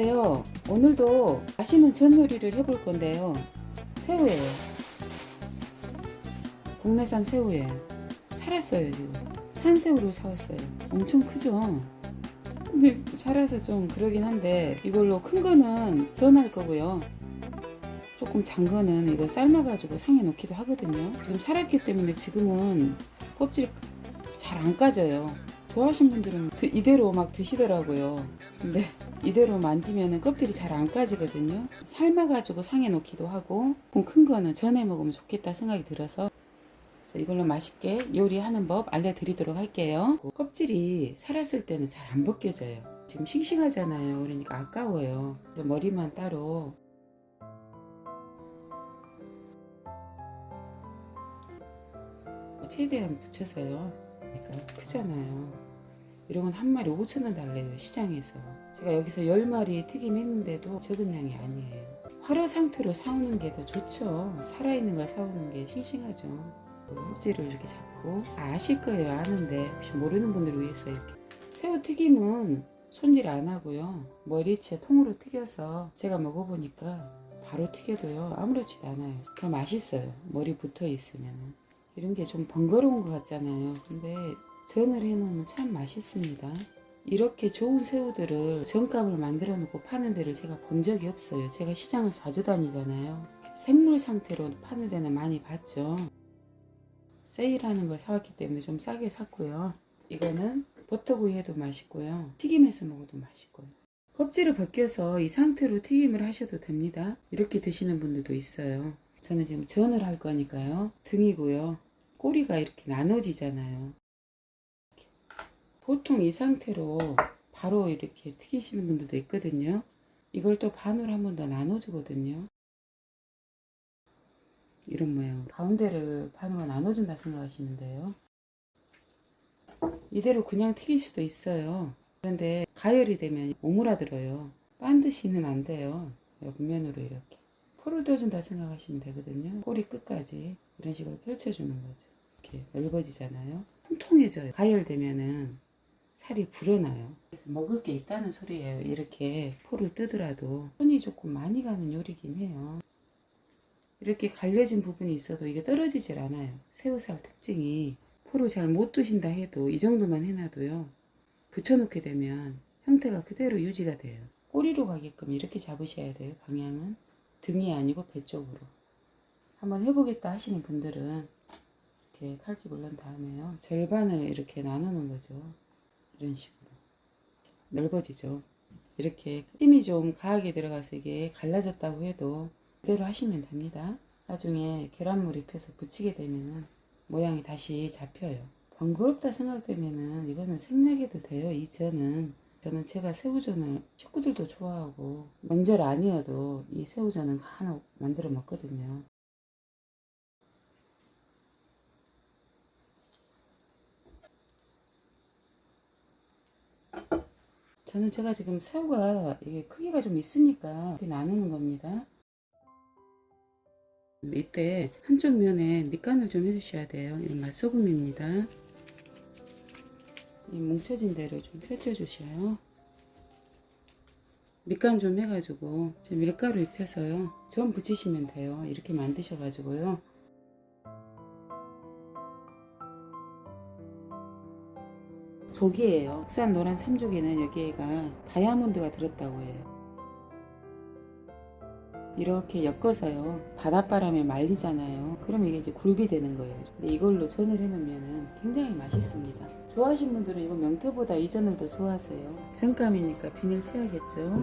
안녕하세요. 오늘도 맛있는 전 요리를 해볼 건데요. 새우예요. 국내산 새우예요. 살았어요 지금. 산새우를 사왔어요. 엄청 크죠? 근데 살아서 좀 그러긴 한데 이걸로 큰 거는 전할 거고요. 조금 작은 거는 이거 삶아가지고 상에 넣기도 하거든요. 지금 살았기 때문에 지금은 껍질 잘 안 까져요. 좋아하시는 분들은 이대로 막 드시더라고요. 근데 이대로 만지면 껍질이 잘 안 까지거든요. 삶아가지고 상에 놓기도 하고 큰 거는 전에 먹으면 좋겠다 생각이 들어서 그래서 이걸로 맛있게 요리하는 법 알려드리도록 할게요. 껍질이 살았을 때는 잘 안 벗겨져요. 지금 싱싱하잖아요. 그러니까 아까워요. 그래서 머리만 따로 최대한 붙여서요. 그러니까 크잖아요. 이런 건 한 마리 5,000원 달래요 시장에서. 제가 여기서 10마리 튀김했는데도 적은 양이 아니에요. 활어 상태로 사오는 게 더 좋죠. 살아있는 걸 사오는 게 싱싱하죠. 껍질을 이렇게 잡고 아실 거예요. 아는데 혹시 모르는 분들을 위해서 이렇게. 새우 튀김은 손질 안 하고요. 머리채 통으로 튀겨서 제가 먹어보니까 바로 튀겨도요 아무렇지도 않아요. 더 맛있어요. 머리 붙어 있으면. 이런 게 좀 번거로운 것 같잖아요. 근데 전을 해놓으면 참 맛있습니다. 이렇게 좋은 새우들을 전값을 만들어 놓고 파는 데를 제가 본 적이 없어요. 제가 시장을 자주 다니잖아요. 생물 상태로 파는 데는 많이 봤죠. 세일하는 걸 사왔기 때문에 좀 싸게 샀고요. 이거는 버터구이 해도 맛있고요. 튀김해서 먹어도 맛있고요. 껍질을 벗겨서 이 상태로 튀김을 하셔도 됩니다. 이렇게 드시는 분들도 있어요. 저는 지금 전을 할 거니까요. 등이고요. 꼬리가 이렇게 나눠지잖아요. 보통 이 상태로 바로 이렇게 튀기시는 분들도 있거든요. 이걸 또 반으로 한 번 더 나눠주거든요. 이런 모양. 가운데를 반으로 나눠준다 생각하시는데요. 이대로 그냥 튀길 수도 있어요. 그런데 가열이 되면 오므라들어요. 반드시는 안 돼요. 옆면으로 이렇게. 포를 떠준다 생각하시면 되거든요. 꼬리 끝까지 이런 식으로 펼쳐주는 거죠. 이렇게 넓어지잖아요. 통통해져요. 가열되면은 살이 불어나요. 그래서 먹을 게 있다는 소리예요. 이렇게 포를 뜨더라도 손이 조금 많이 가는 요리긴 해요. 이렇게 갈려진 부분이 있어도 이게 떨어지질 않아요. 새우살 특징이 포를 잘 못 드신다 해도 이 정도만 해놔도요. 붙여놓게 되면 형태가 그대로 유지가 돼요. 꼬리로 가게끔 이렇게 잡으셔야 돼요. 방향은 등이 아니고 배 쪽으로. 한번 해보겠다 하시는 분들은 이렇게 칼집 올린 다음에요. 절반을 이렇게 나눠 놓은 거죠. 이런 식으로 넓어지죠. 이렇게 힘이 좀 강하게 들어가서 이게 갈라졌다고 해도 그대로 하시면 됩니다. 나중에 계란물 입혀서 붙이게 되면은 모양이 다시 잡혀요. 번거롭다 생각되면은 이거는 생략해도 돼요. 이 전은 저는 제가 새우전을 식구들도 좋아하고 명절 아니어도 이 새우전은 간혹 만들어 먹거든요. 저는 제가 지금 새우가 이게 크기가 좀 있으니까 이렇게 나누는 겁니다. 이때 한쪽 면에 밑간을 좀 해주셔야 돼요. 이건 맛소금입니다. 이 뭉쳐진 대로 좀 펼쳐주셔요. 밑간 좀 해가지고 밀가루 입혀서요. 전 붙이시면 돼요. 이렇게 만드셔가지고요. 조기예요. 국산 노란 참조기는 여기에가 다이아몬드가 들었다고 해요. 이렇게 엮어서요. 바닷바람에 말리잖아요. 그럼 이게 이제 굴비 되는 거예요. 근데 이걸로 전을 해놓으면 굉장히 맛있습니다. 좋아하시는 분들은 이거 명태보다 이 전을 더 좋아하세요. 전감이니까 비닐 채야겠죠.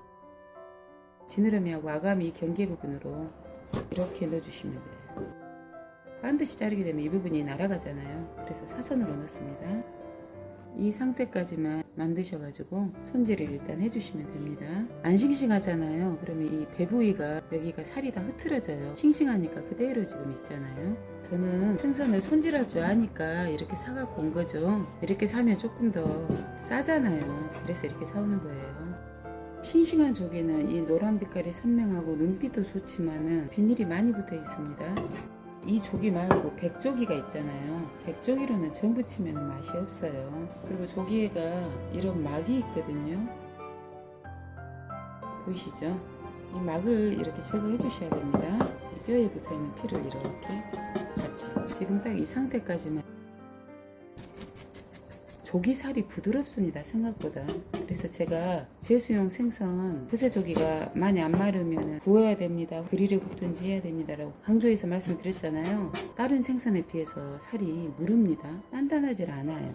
지느러미하고 아가미 경계 부분으로 이렇게 넣어주시면 돼요. 반드시 자르게 되면 이 부분이 날아가잖아요. 그래서 사선으로 넣습니다. 이 상태까지만 만드셔가지고 손질을 일단 해주시면 됩니다. 안 싱싱하잖아요. 그러면 이 배 부위가 여기가 살이 다 흐트러져요. 싱싱하니까 그대로 지금 있잖아요. 저는 생선을 손질할 줄 아니까 이렇게 사갖고 온 거죠. 이렇게 사면 조금 더 싸잖아요. 그래서 이렇게 사오는 거예요. 싱싱한 조개는 이 노란 빛깔이 선명하고 눈빛도 좋지만은 비닐이 많이 붙어 있습니다. 이 조기 말고 백조기가 있잖아요. 백조기로는 전 부치면 맛이 없어요. 그리고 조기가 이런 막이 있거든요. 보이시죠? 이 막을 이렇게 제거해 주셔야 됩니다. 이 뼈에 붙어 있는 피를 이렇게 같이. 지금 딱 이 상태까지만. 조기살이 부드럽습니다, 생각보다. 그래서 제가 제수용 생선 푸세조기가 많이 안 마르면 구워야 됩니다, 그릴에 굽든지 해야 됩니다 라고 강조해서 말씀드렸잖아요. 다른 생선에 비해서 살이 무릅니다. 단단하지 않아요.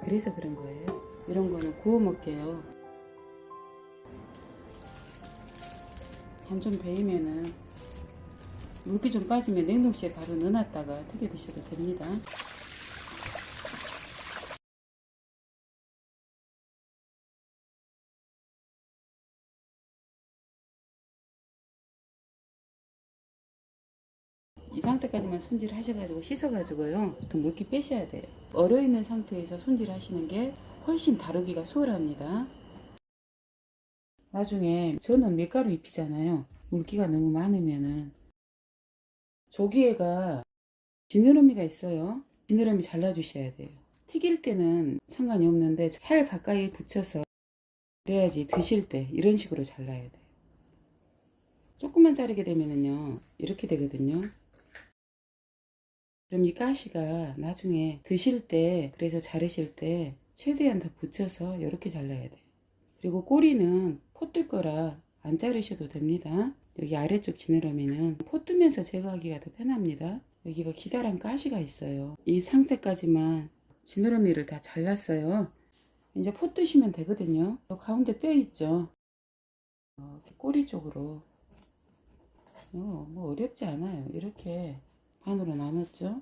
그래서 그런 거예요. 이런 거는 구워 먹게요. 간 좀 배이면은 물기 좀 빠지면 냉동실에 바로 넣어놨다가 튀겨 드셔도 됩니다. 이 상태까지만 손질하셔가지고 씻어가지고요. 보통 물기 빼셔야 돼요. 얼어있는 상태에서 손질하시는 게 훨씬 다루기가 수월합니다. 나중에 저는 밀가루 입히잖아요. 물기가 너무 많으면은 조기에가 지느러미가 있어요. 지느러미 잘라주셔야 돼요. 튀길 때는 상관이 없는데 살 가까이 붙여서 그래야지 드실 때 이런 식으로 잘라야 돼요. 조금만 자르게 되면은요 이렇게 되거든요. 그럼 이 가시가 나중에 드실 때, 그래서 자르실 때 최대한 더 붙여서 이렇게 잘라야 돼요. 그리고 꼬리는 포 뜰 거라 안 자르셔도 됩니다. 여기 아래쪽 지느러미는 포 뜨면서 제거하기가 더 편합니다. 여기가 기다란 가시가 있어요. 이 상태까지만 지느러미를 다 잘랐어요. 이제 포 뜨시면 되거든요. 가운데 뼈 있죠. 꼬리 쪽으로 뭐 어렵지 않아요. 이렇게 반으로 나눴죠.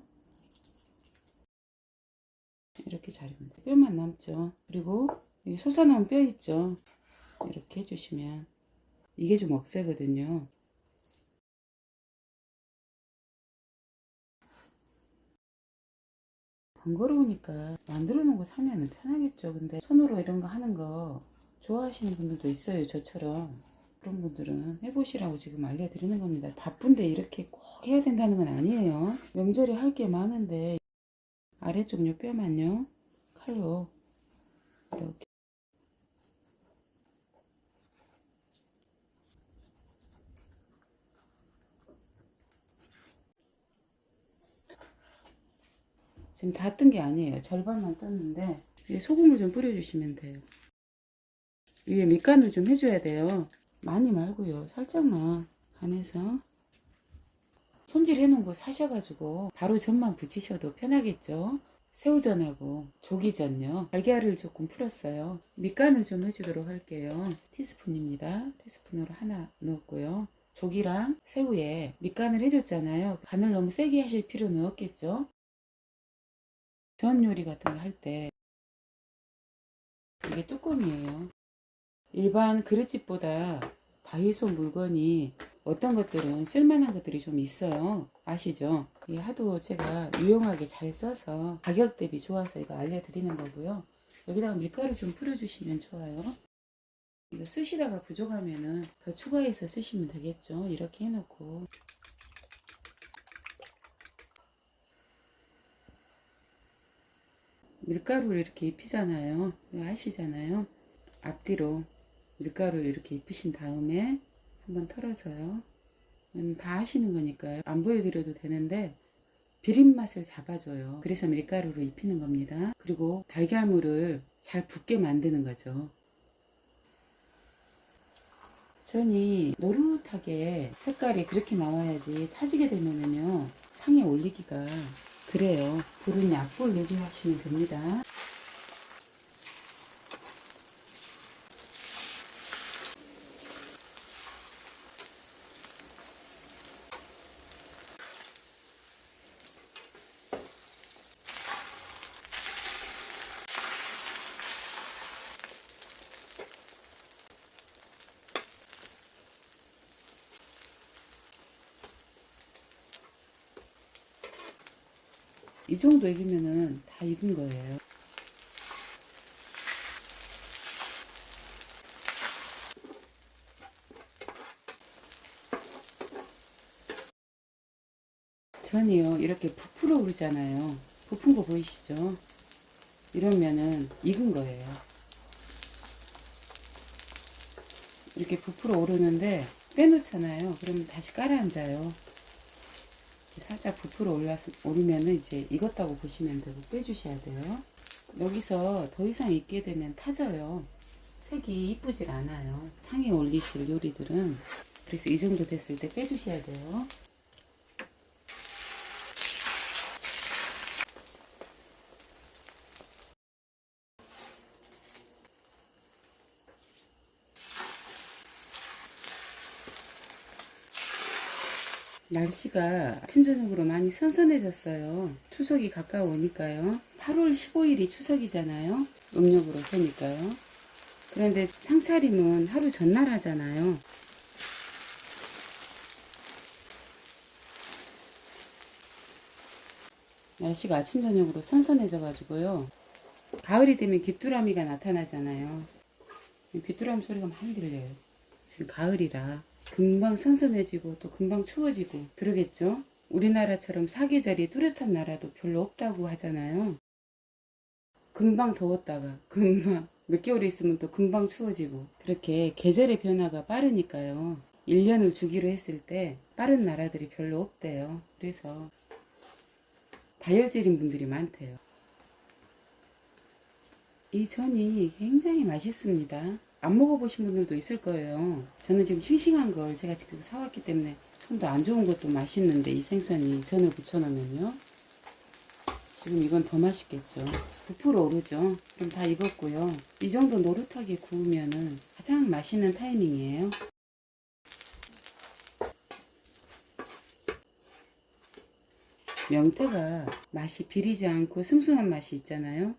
이렇게 자르면 돼요. 뼈만 남죠. 그리고 이 솟아나온 뼈 있죠. 이렇게 해주시면 이게 좀 억세거든요. 번거로우니까 만들어 놓은 거 사면 편하겠죠. 근데 손으로 이런 거 하는 거 좋아하시는 분들도 있어요. 저처럼. 그런 분들은 해보시라고 지금 알려드리는 겁니다. 바쁜데 이렇게 꼭 해야 된다는 건 아니에요. 명절에 할 게 많은데 아래쪽 요 뼈만요 칼로 이렇게 지금 다 뜬 게 아니에요. 절반만 떴는데 위에 소금을 좀 뿌려주시면 돼요. 위에 밑간을 좀 해줘야 돼요. 많이 말고요. 살짝만 간해서. 손질해 놓은 거 사셔가지고 바로 전만 붙이셔도 편하겠죠. 새우전하고 조기전요. 달걀을 조금 풀었어요. 밑간을 좀 해주도록 할게요. 티스푼입니다. 티스푼으로 하나 넣었고요. 조기랑 새우에 밑간을 해줬잖아요. 간을 너무 세게 하실 필요는 없겠죠. 전 요리 같은 거 할 때 이게 뚜껑이에요. 일반 그릇집보다 다이소 물건이 어떤 것들은 쓸만한 것들이 좀 있어요. 아시죠? 이게 하도 제가 유용하게 잘 써서 가격 대비 좋아서 이거 알려드리는 거고요. 여기다가 밀가루 좀 뿌려주시면 좋아요. 이거 쓰시다가 부족하면은 더 추가해서 쓰시면 되겠죠. 이렇게 해놓고 밀가루를 이렇게 입히잖아요. 아시잖아요. 앞뒤로 밀가루를 이렇게 입히신 다음에 한번 털어서요. 다 하시는 거니까요. 안 보여드려도 되는데 비린 맛을 잡아줘요. 그래서 밀가루를 입히는 겁니다. 그리고 달걀물을 잘 붙게 만드는 거죠. 전이 노릇하게 색깔이 그렇게 나와야지 타지게 되면은요 상에 올리기가 그래요. 불은 약불 유지하시면 됩니다. 이 정도 익으면은 다 익은 거예요. 전이요 이렇게 부풀어 오르잖아요. 부푼 거 보이시죠? 이러면은 익은 거예요. 이렇게 부풀어 오르는데 빼놓잖아요. 그러면 다시 깔아앉아요. 살짝 부풀어 오르면은 이제 익었다고 보시면 되고 빼주셔야 돼요. 여기서 더 이상 익게 되면 타져요. 색이 이쁘질 않아요. 탕에 올리실 요리들은. 그래서 이 정도 됐을 때 빼주셔야 돼요. 날씨가 아침 저녁으로 많이 선선해졌어요. 추석이 가까우니까요. 8월 15일이 추석이잖아요. 음력으로 세니까요. 그런데 상차림은 하루 전날 하잖아요. 날씨가 아침 저녁으로 선선해져 가지고요. 가을이 되면 귀뚜라미가 나타나잖아요. 귀뚜라미 소리가 많이 들려요. 지금 가을이라 금방 선선해지고 또 금방 추워지고 그러겠죠. 우리나라처럼 사계절이 뚜렷한 나라도 별로 없다고 하잖아요. 금방 더웠다가 금방 몇 개월 있으면 또 금방 추워지고 그렇게 계절의 변화가 빠르니까요. 1년을 주기로 했을 때 빠른 나라들이 별로 없대요. 그래서 다혈질인 분들이 많대요. 이 전이 굉장히 맛있습니다. 안 먹어보신 분들도 있을 거예요. 저는 지금 싱싱한 걸 제가 직접 사왔기 때문에 손도 안 좋은 것도 맛있는데 이 생선이 전을 부쳐놓으면요. 지금 이건 더 맛있겠죠. 부풀어 오르죠. 그럼 다 익었고요. 이 정도 노릇하게 구우면은 가장 맛있는 타이밍이에요. 명태가 맛이 비리지 않고 슴슴한 맛이 있잖아요.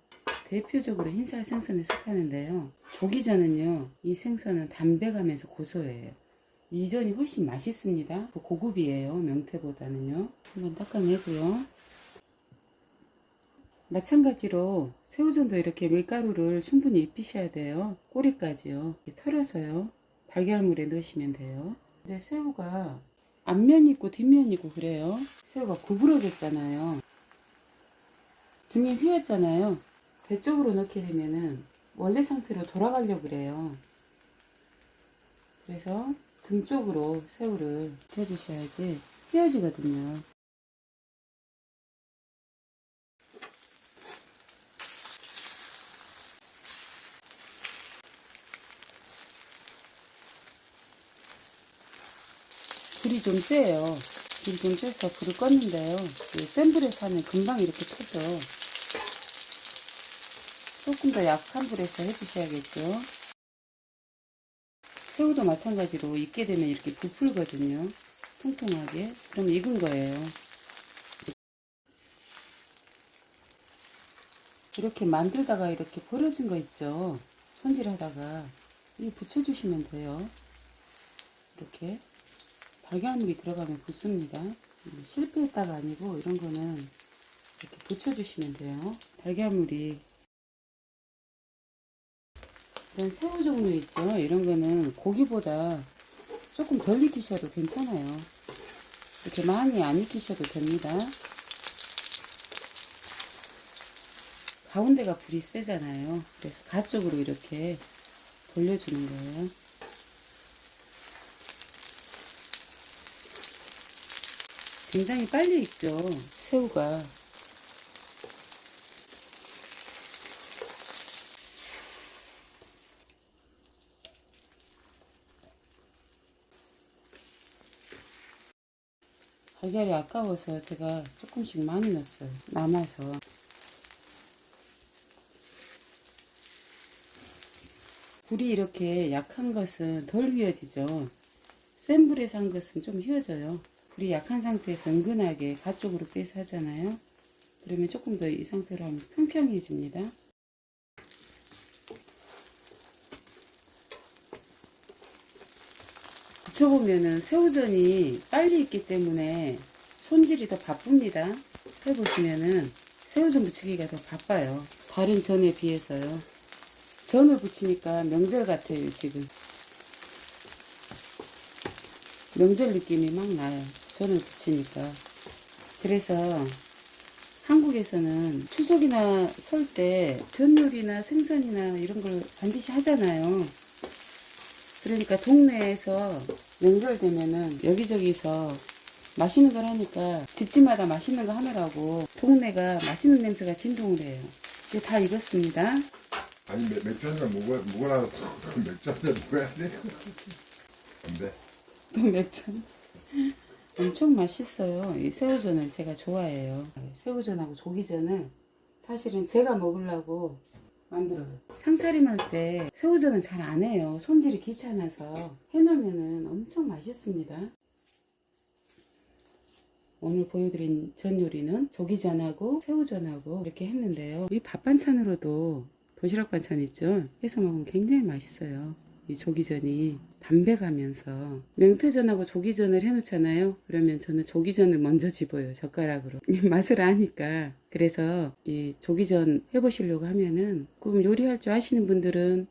대표적으로 흰살 생선에 속하는데요. 조기전은요, 이 생선은 담백하면서 고소해요. 이전이 훨씬 맛있습니다. 고급이에요, 명태보다는요. 한번 닦아내고요. 마찬가지로 새우전도 이렇게 밀가루를 충분히 입히셔야 돼요. 꼬리까지요. 털어서요. 달걀물에 넣으시면 돼요. 근데 새우가 앞면 있고 뒷면 있고 그래요. 새우가 구부러졌잖아요. 등이 휘었잖아요. 배 쪽으로 넣게 되면은 원래 상태로 돌아가려고 그래요. 그래서 등 쪽으로 새우를 펴주셔야지 휘어지거든요. 불이 좀 세요. 불이 좀 세서 불을 껐는데요. 센 불에서 하면 금방 이렇게 터져. 조금 더 약한 불에서 해주셔야겠죠. 새우도 마찬가지로 익게 되면 이렇게 부풀거든요. 통통하게. 그럼 익은 거예요. 이렇게 만들다가 이렇게 벌어진 거 있죠. 손질하다가 이거 붙여주시면 돼요. 이렇게 달걀물이 들어가면 붙습니다. 실패했다가 아니고 이런 거는 이렇게 붙여주시면 돼요. 달걀물이 이런 새우 종류 있죠. 이런 거는 고기보다 조금 덜 익히셔도 괜찮아요. 이렇게 많이 안 익히셔도 됩니다. 가운데가 불이 세잖아요. 그래서 가쪽으로 이렇게 돌려주는 거예요. 굉장히 빨리 익죠. 새우가. 달걀이 아까워서 제가 조금씩 많이 넣었어요. 남아서. 불이 이렇게 약한 것은 덜 휘어지죠. 센 불에서 한 것은 좀 휘어져요. 불이 약한 상태에서 은근하게 가쪽으로 빼서 하잖아요. 그러면 조금 더 이 상태로 하면 평평해집니다. 붙여보면은 새우전이 빨리 익기 때문에 손질이 더 바쁩니다. 해보시면은 새우전 부치기가 더 바빠요. 다른 전에 비해서요. 전을 부치니까 명절 같아요. 지금 명절 느낌이 막 나요. 전을 부치니까. 그래서 한국에서는 추석이나 설 때 전요리나 생선이나 이런 걸 반드시 하잖아요. 그러니까 동네에서 명절 되면은 여기저기서 맛있는 걸 하니까 집집마다 맛있는 거 하느라고 동네가 맛있는 냄새가 진동을 해요. 이제 다 익었습니다. 아니 맥주 한잔 먹으라고 맥주 한잔 먹어야 돼? 안 돼. 또 맥주 엄청 맛있어요. 이 새우전을 제가 좋아해요. 새우전하고 조기전을 사실은 제가 먹으려고 만들어요. 상차림 할 때 새우전은 잘 안 해요. 손질이 귀찮아서 해놓으면 엄청 맛있습니다. 오늘 보여드린 전 요리는 조기전하고 새우전하고 이렇게 했는데요. 이 밥 반찬으로도 도시락 반찬 있죠? 해서 먹으면 굉장히 맛있어요. 이 조기전이 담백하면서 명태전하고 조기전을 해놓잖아요. 그러면 저는 조기전을 먼저 집어요. 젓가락으로. 맛을 아니까. 그래서 이 조기전 해보시려고 하면은 꼭 요리할 줄 아시는 분들은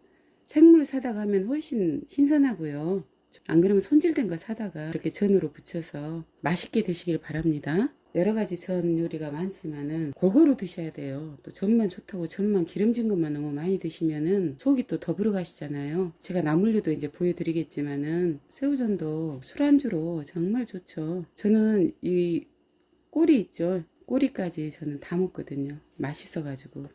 생물 사다가 하면 훨씬 신선하고요. 안 그러면 손질된 거 사다가 이렇게 전으로 부쳐서 맛있게 드시길 바랍니다. 여러 가지 전 요리가 많지만은 골고루 드셔야 돼요. 또 전만 좋다고 전만 기름진 것만 너무 많이 드시면은 속이 또 더부러 가시잖아요. 제가 나물류도 이제 보여드리겠지만은 새우전도 술안주로 정말 좋죠. 저는 이 꼬리 있죠. 꼬리까지 저는 다 먹거든요. 맛있어가지고.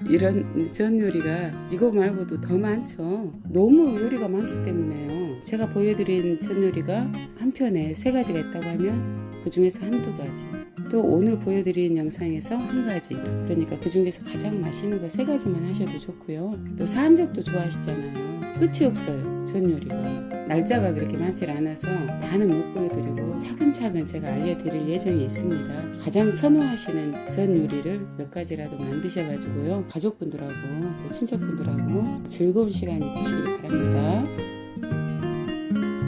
이런 전 요리가 이거 말고도 더 많죠. 너무 요리가 많기 때문에요. 제가 보여드린 전 요리가 한 편에 3가지가 있다고 하면 그 중에서 한두 가지, 또 오늘 보여드린 영상에서 한 가지, 그러니까 그 중에서 가장 맛있는 거 3가지만 하셔도 좋고요. 또 사한적도 좋아하시잖아요. 끝이 없어요. 전 요리가 날짜가 그렇게 많지 않아서 다는 못 보여드리고 차근차근 제가 알려드릴 예정이 있습니다. 가장 선호하시는 전 요리를 몇 가지라도 만드셔가지고요, 가족분들하고 또 친척분들하고 즐거운 시간이 되시길 바랍니다.